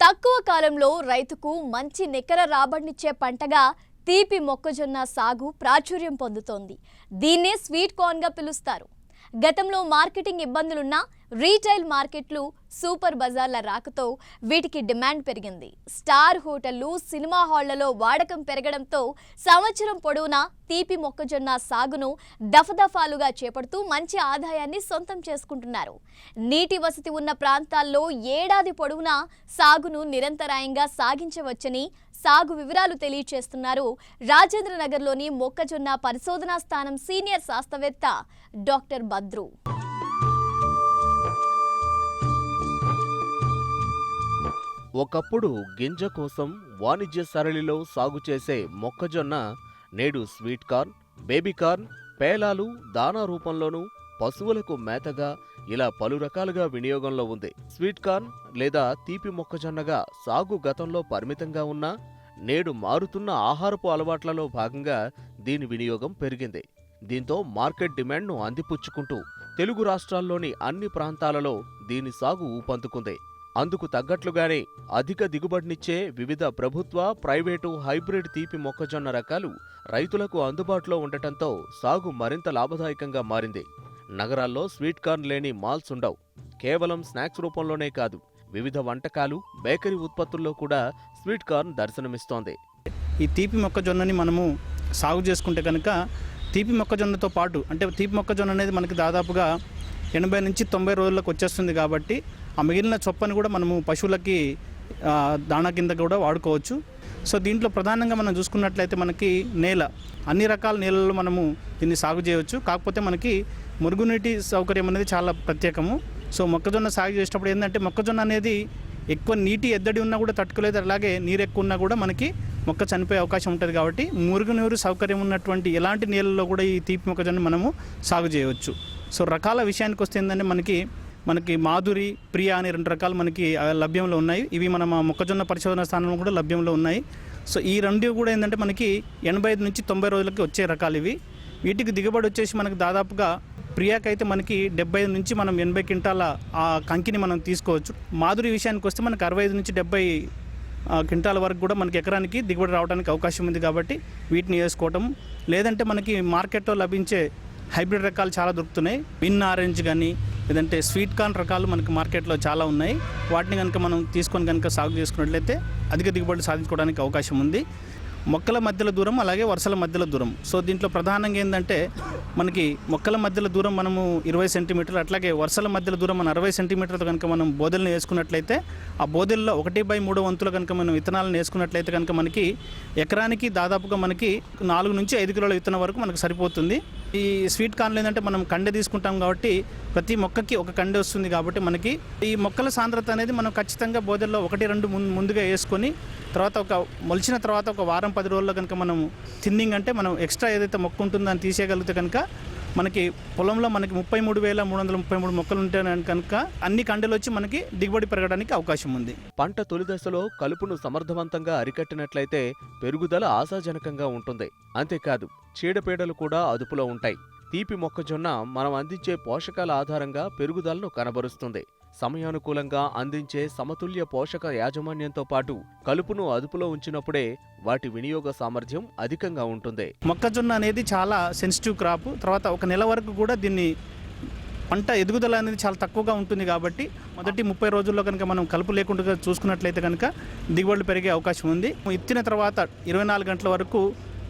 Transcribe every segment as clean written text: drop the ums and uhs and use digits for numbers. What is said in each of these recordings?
తక్కువ కాలంలో రైతుకు మంచి నికర రాబడినిచ్చే పంటగా తీపి మొక్కజొన్న సాగు ప్రాచుర్యం పొందుతోంది. దీన్నే స్వీట్ కార్న్ గా పిలుస్తారు. గతంలో మార్కెటింగ్ ఇబ్బందులున్నా రీటైల్ మార్కెట్లు, సూపర్ బజార్ల రాకతో వీటికి డిమాండ్ పెరిగింది. స్టార్ హోటళ్లు, సినిమా హాళ్లలో వాడకం పెరగడంతో సంవత్సరం పొడవునా తీపి మొక్కజొన్న సాగును దఫదఫాలుగా చేపడుతూ మంచి ఆదాయాన్ని సొంతం చేసుకుంటున్నారు. నీటి వసతి ఉన్న ప్రాంతాల్లో ఏడాది పొడవునా సాగును నిరంతరాయంగా సాగించవచ్చని సాగు వివరాలు తెలియజేస్తున్నారు రాజేంద్రనగర్లోని మొక్కజొన్న పరిశోధనా స్థానం సీనియర్ శాస్త్రవేత్త డాక్టర్ బద్రు. ఒకప్పుడు గింజ కోసం వాణిజ్య సరళిలో సాగు చేసే మొక్కజొన్న నేడు స్వీట్ కార్న్, బేబీ కార్న్, పేలాలు, దానా రూపంలోనూ, పశువులకు మేతగా ఇలా పలు రకాలుగా వినియోగంలో ఉంది. స్వీట్ కార్న్ లేదా తీపి మొక్కజొన్నగా సాగు గతంలో పరిమితంగా ఉన్నా నేడు మారుతున్న ఆహారపు అలవాట్లలో భాగంగా దీని వినియోగం పెరిగింది. దీంతో మార్కెట్ డిమాండ్ను అందిపుచ్చుకుంటూ తెలుగు రాష్ట్రాల్లోని అన్ని ప్రాంతాలలో దీని సాగు ఊపందుకుంది. అందుకు తగ్గట్లుగానే అధిక దిగుబడినిచ్చే వివిధ ప్రభుత్వ, ప్రైవేటు హైబ్రిడ్ తీపి మొక్కజొన్న రకాలు రైతులకు అందుబాటులో ఉండటంతో సాగు మరింత లాభదాయకంగా మారింది. నగరాల్లో స్వీట్ కార్న్ లేని మాల్స్ ఉండవు. కేవలం స్నాక్స్ రూపంలోనే కాదు, వివిధ వంటకాలు, బేకరీ ఉత్పత్తుల్లో కూడా స్వీట్ కార్న్ దర్శనమిస్తోంది. ఈ తీపి మొక్కజొన్నని మనము సాగు చేసుకుంటే కనుక తీపి మొక్కజొన్నతో పాటు, అంటే తీపి మొక్కజొన్న అనేది మనకి దాదాపుగా 80 నుంచి 90 రోజులకు వచ్చేస్తుంది. కాబట్టి ఆ మిగిలిన చొప్పని కూడా మనము పశువులకి దాణా కింద కూడా వాడుకోవచ్చు. సో దీంట్లో ప్రధానంగా మనం చూసుకున్నట్లయితే మనకి నేల, అన్ని రకాల నేలల్లో మనము దీన్ని సాగు చేయవచ్చు. కాకపోతే మనకి మురుగునీటి సౌకర్యం అనేది చాలా ప్రత్యేకము. సో మొక్కజొన్న సాగు చేసేటప్పుడు ఏంటంటే మొక్కజొన్న అనేది ఎక్కువ నీటి ఎద్దడి ఉన్నా కూడా తట్టుకోలేదు, అలాగే నీరు ఎక్కువ ఉన్నా కూడా మనకి మొక్క చనిపోయే అవకాశం ఉంటుంది. కాబట్టి మురుగునీరు సౌకర్యం ఉన్నటువంటి ఎలాంటి నీళ్ళల్లో కూడా ఈ తీపి మొక్కజొన్న మనము సాగు చేయవచ్చు. సో రకాల విషయానికి వస్తే ఏంటంటే మనకి మాధురి, ప్రియా అనే 2 రకాలు మనకి లభ్యంలో ఉన్నాయి. ఇవి మన మొక్కజొన్న పరిశోధన స్థానంలో కూడా లభ్యంలో ఉన్నాయి. సో ఈ 2 కూడా ఏంటంటే మనకి 85 నుంచి 90 రోజులకి వచ్చే రకాలు ఇవి. వీటికి దిగుబడి వచ్చేసి మనకి దాదాపుగా ప్రియాకైతే మనకి 75 నుంచి మనం 80 క్వింటాల ఆ కంకిని మనం తీసుకోవచ్చు. మాధురి విషయానికి వస్తే మనకి 65 నుంచి 70 క్వింటాల వరకు కూడా మనకి ఎకరానికి దిగుబడి రావడానికి అవకాశం ఉంది. కాబట్టి వీటిని వేసుకోవటం, లేదంటే మనకి మార్కెట్లో లభించే హైబ్రిడ్ రకాలు చాలా దొరుకుతున్నాయి. విన్ ఆరెంజ్ కానీ లేదంటే స్వీట్ కార్న్ రకాలు మనకి మార్కెట్లో చాలా ఉన్నాయి. వాటిని కనుక మనం తీసుకొని కనుక సాగు చేసుకున్నట్లయితే అధిక దిగుబడి సాధించుకోవడానికి అవకాశం ఉంది. మొక్కల మధ్యల దూరం, అలాగే వరుసల మధ్యల దూరం. సో దీంట్లో ప్రధానంగా ఏంటంటే మనకి మొక్కల మధ్యల దూరం మనము 20 సెంటీమీటర్లు, అట్లాగే వరుసల మధ్యల దూరం మనం 60 సెంటీమీటర్లతో కనుక మనం బోదెలను వేసుకున్నట్లయితే ఆ బోదెల్లో 1/3 వంతులు కనుక మనం విత్తనాలను వేసుకున్నట్లయితే కనుక మనకి ఎకరానికి దాదాపుగా మనకి 4 నుంచి 5 కిలోల విత్తనం వరకు మనకు సరిపోతుంది. ఈ స్వీట్ కార్న్లు ఏంటంటే మనం కండె తీసుకుంటాం కాబట్టి ప్రతి మొక్కకి ఒక కండె వస్తుంది. కాబట్టి మనకి ఈ మొక్కల సాంద్రత అనేది మనం ఖచ్చితంగా బోదెల్లో 1-2 ముందుగా వేసుకొని తర్వాత మొలిచిన తర్వాత ఒక వారం 10 రోజుల్లో కనుక మనం థిన్నింగ్, అంటే మనం ఎక్స్ట్రా ఏదైతే మొక్క ఉంటుందో దాన్ని తీసేయగలిగితే కనుక మనకి పొలంలో మనకి 33,333 మొక్కలు ఉంటే కనుక అన్ని కండెలు వచ్చి మనకి దిగుబడి పెరగడానికి అవకాశం ఉంది. పంట తొలి దశలో కలుపును సమర్థవంతంగా అరికట్టినట్లయితే పెరుగుదల ఆశాజనకంగా ఉంటుంది. అంతేకాదు చీడపీడలు కూడా అదుపులో ఉంటాయి. తీపి మొక్కజొన్న మనం అందించే పోషకాల ఆధారంగా పెరుగుదలను కనబరుస్తుంది. సమయానుకూలంగా అందించే సమతుల్య పోషక యాజమాన్యంతో పాటు కలుపును అదుపులో ఉంచినప్పుడే వాటి వినియోగ సామర్థ్యం అధికంగా ఉంటుంది. మొక్కజొన్న అనేది చాలా సెన్సిటివ్ క్రాప్. తర్వాత 1 నెల వరకు కూడా దీన్ని పంట ఎదుగుదల అనేది చాలా తక్కువగా ఉంటుంది. కాబట్టి మొదటి 30 రోజుల్లో కనుక మనం కలుపు లేకుండా చూసుకున్నట్లయితే కనుక దిగుబడులు పెరిగే అవకాశం ఉంది. ఇత్తిన తర్వాత 24 గంటల వరకు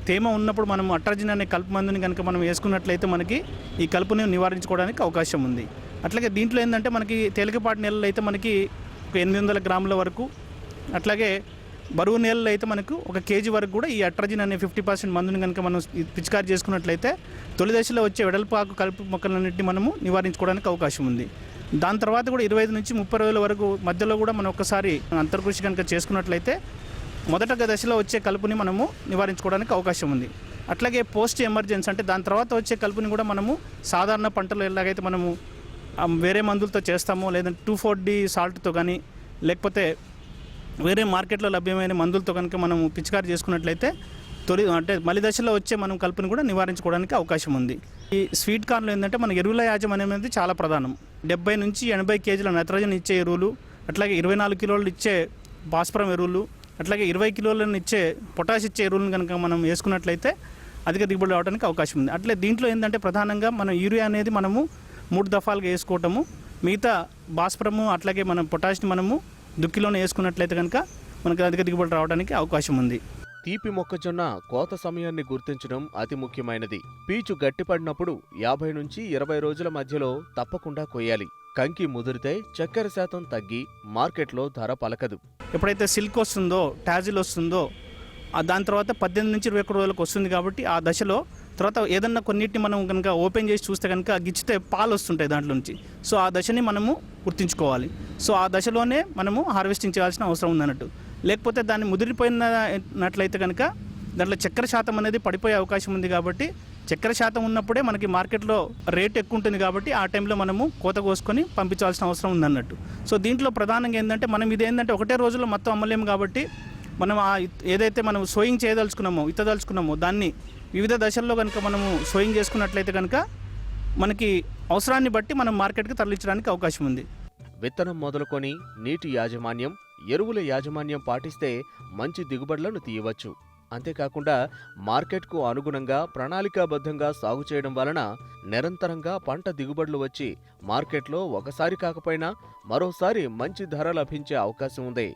తేమ ఉన్నప్పుడు మనం అట్రాజిన్ అనే కలుపు మందుని కనుక మనం వేసుకున్నట్లయితే మనకి ఈ కలుపుని నివారించుకోవడానికి అవకాశం ఉంది. అట్లాగే దీంట్లో ఏంటంటే మనకి తేలికపాటి నేలలు అయితే మనకి 800 గ్రాముల వరకు, అట్లాగే బరువు నేలలు అయితే మనకు 1 కేజీ వరకు కూడా ఈ అట్రాజిన్ అనే 50% మందుని కనుక మనం పిచికారి చేసుకున్నట్లయితే తొలి దశలో వచ్చే వెడల్పాకు కలుపు మొక్కలన్నింటినీ మనము నివారించుకోవడానికి అవకాశం ఉంది. దాని తర్వాత కూడా 25 నుంచి 30 రోజుల వరకు మధ్యలో కూడా మనం ఒకసారి అంతర్కృషి కనుక చేసుకున్నట్లయితే మొదట దశలో వచ్చే కలుపుని మనము నివారించుకోవడానికి అవకాశం ఉంది. అట్లాగే పోస్ట్ ఎమర్జెన్సీ, అంటే దాని తర్వాత వచ్చే కలుపుని కూడా మనము సాధారణ పంటలు ఎలాగైతే మనము వేరే మందులతో చేస్తామో, లేదంటే 2,4-D సాల్ట్తో కానీ లేకపోతే వేరే మార్కెట్లో లభ్యమైన మందులతో కనుక మనము పిచికారి చేసుకున్నట్లయితే అంటే మలి దశలో వచ్చే మనం కలుపుని కూడా నివారించుకోవడానికి అవకాశం ఉంది. ఈ స్వీట్ కార్న్లో ఏంటంటే మన ఎరువుల యాజమాన్యం అనేది చాలా ప్రధానం. 70 నుంచి 80 కేజీల నైట్రోజన్ ఇచ్చే ఎరువులు, అట్లాగే 24 కిలోలు ఇచ్చే భాస్వరం ఎరువులు అట్లాగే 20 కిలోలను ఇచ్చే పొటాష్ ఇచ్చే ఎరువులను కనుక మనం వేసుకున్నట్లయితే అధిక దిగుబడి రావడానికి అవకాశం ఉంది. అట్లే దీంట్లో ఏంటంటే ప్రధానంగా మనం యూరియా అనేది మనము 3 దఫాలుగా వేసుకోవటము, మిగతా భాస్వరము అట్లాగే మనం పొటాష్ని మనము దుక్కిలోనే వేసుకున్నట్లయితే కనుక మనకు అధిక దిగుబడి రావడానికి అవకాశం ఉంది. తీపి మొక్కజొన్న కోత సమయాన్ని గుర్తించడం అతి ముఖ్యమైనది. పీచు గట్టిపడినప్పుడు 50 నుంచి 20 రోజుల మధ్యలో తప్పకుండా కొయ్యాలి. కంకి ముదిరితే చక్కెర శాతం తగ్గి మార్కెట్లో ధర పలకదు. ఎప్పుడైతే సిల్క్ వస్తుందో, టాజిల్ వస్తుందో దాని తర్వాత 18 నుంచి 21 రోజులకు వస్తుంది కాబట్టి ఆ దశలో తర్వాత ఏదన్నా కొన్నిటిని మనం కనుక ఓపెన్ చేసి చూస్తే కనుక గిచ్చితే పాలు వస్తుంటాయి దాంట్లో నుంచి. సో ఆ దశని మనము గుర్తించుకోవాలి. సో ఆ దశలోనే మనము హార్వెస్టింగ్ చేయాల్సిన అవసరం ఉందన్నట్టు. లేకపోతే దాన్ని ముదిరిపోయినట్లయితే కనుక దాంట్లో చక్కెర శాతం అనేది పడిపోయే అవకాశం ఉంది. కాబట్టి చక్కెర శాతం ఉన్నప్పుడే మనకి మార్కెట్లో రేట్ ఎక్కువ ఉంటుంది కాబట్టి ఆ టైంలో మనము కోత కోసుకొని పంపించాల్సిన అవసరం ఉందన్నట్టు. సో దీంట్లో ప్రధానంగా ఏంటంటే మనం ఇదేంటంటే ఒకటే రోజులో మొత్తం అమ్మలేము కాబట్టి మనం ఏదైతే మనం సోయింగ్ చేయదలుచుకున్నామో, ఇత్తదలుచుకున్నామో దాన్ని వివిధ దశల్లో కనుక మనము సోయింగ్ చేసుకున్నట్లయితే కనుక మనకి అవసరాన్ని బట్టి మనం మార్కెట్కి తరలించడానికి అవకాశం ఉంది. విత్తనం మొదలుకొని నీటి యాజమాన్యం, ఎరువుల యాజమాన్యం పాటిస్తే మంచి దిగుబడులను తీయవచ్చు. అంతేకాకుండా మార్కెట్కు అనుగుణంగా ప్రణాళికాబద్ధంగా సాగు చేయడం వలన నిరంతరంగా పంట దిగుబడులు వచ్చి మార్కెట్లో ఒకసారి కాకపోయినా మరోసారి మంచి ధర లభించే అవకాశం ఉంది.